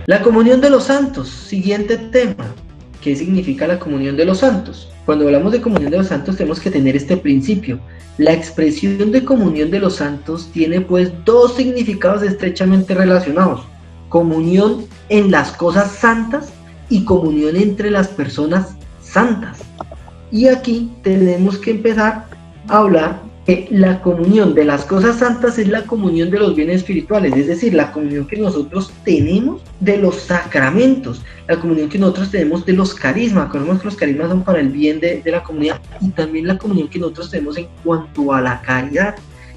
La comunión de los santos, siguiente tema. ¿Qué significa la comunión de los santos? Cuando hablamos de comunión de los santos tenemos que tener este principio. La expresión de comunión de los santos tiene pues dos significados estrechamente relacionados. Comunión en las cosas santas y comunión entre las personas santas. Y aquí tenemos que empezar a hablar que la comunión de las cosas santas es la comunión de los bienes espirituales, es decir, la comunión que nosotros tenemos de los sacramentos, la comunión que nosotros tenemos de los carismas. Acordemos que los carismas son para el bien de la comunidad, y también la comunión que nosotros tenemos en cuanto a la caridad,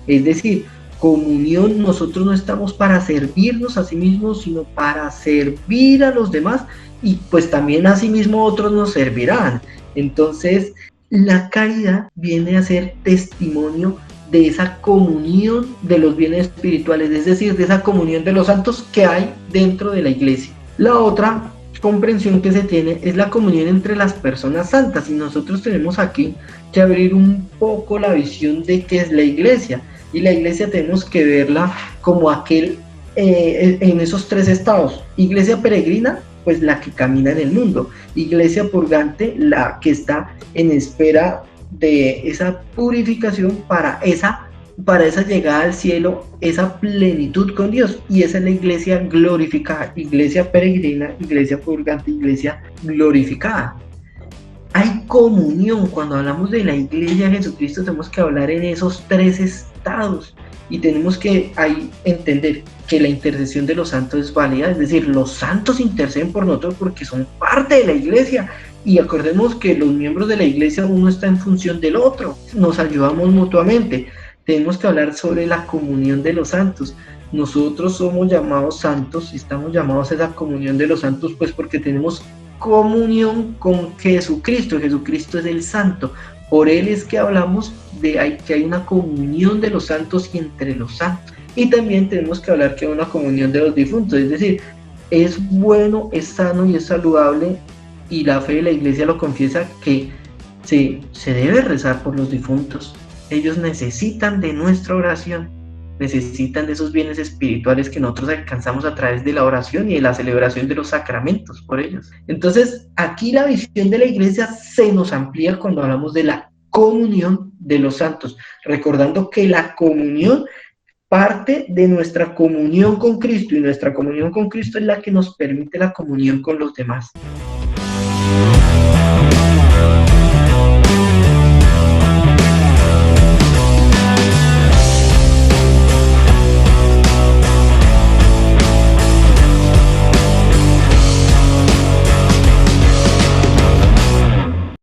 es decir, comunión, nosotros no estamos para servirnos a sí mismos, sino para servir a los demás, y pues también a sí mismo otros nos servirán. Entonces, la caridad viene a ser testimonio de esa comunión de los bienes espirituales, es decir, de esa comunión de los santos que hay dentro de la iglesia. La otra comprensión que se tiene es la comunión entre las personas santas, y nosotros tenemos aquí que abrir un poco la visión de qué es la iglesia, y la iglesia tenemos que verla como aquel, en esos tres estados: iglesia peregrina, pues la que camina en el mundo; iglesia purgante, la que está en espera de esa purificación para esa llegada al cielo, esa plenitud con Dios; y esa es la iglesia glorificada, iglesia peregrina, iglesia purgante, iglesia glorificada. Hay comunión. Cuando hablamos de la iglesia de Jesucristo tenemos que hablar en esos tres estados, y tenemos que ahí entender que la intercesión de los santos es válida, es decir, los santos interceden por nosotros porque son parte de la iglesia, y acordemos que los miembros de la iglesia, uno está en función del otro, nos ayudamos mutuamente. Tenemos que hablar sobre la comunión de los santos. Nosotros somos llamados santos y estamos llamados a esa comunión de los santos pues porque tenemos comunión con Jesucristo. Jesucristo es el santo. Por él es que hablamos de que hay una comunión de los santos y entre los santos. Y también tenemos que hablar que hay una comunión de los difuntos, es decir, es bueno, es sano y es saludable, y la fe de la iglesia lo confiesa, que se debe rezar por los difuntos. Ellos necesitan de nuestra oración, necesitan de esos bienes espirituales que nosotros alcanzamos a través de la oración y de la celebración de los sacramentos por ellos. Entonces, aquí la visión de la iglesia se nos amplía cuando hablamos de la comunión de los santos, recordando que la comunión parte de nuestra comunión con Cristo, y nuestra comunión con Cristo es la que nos permite la comunión con los demás.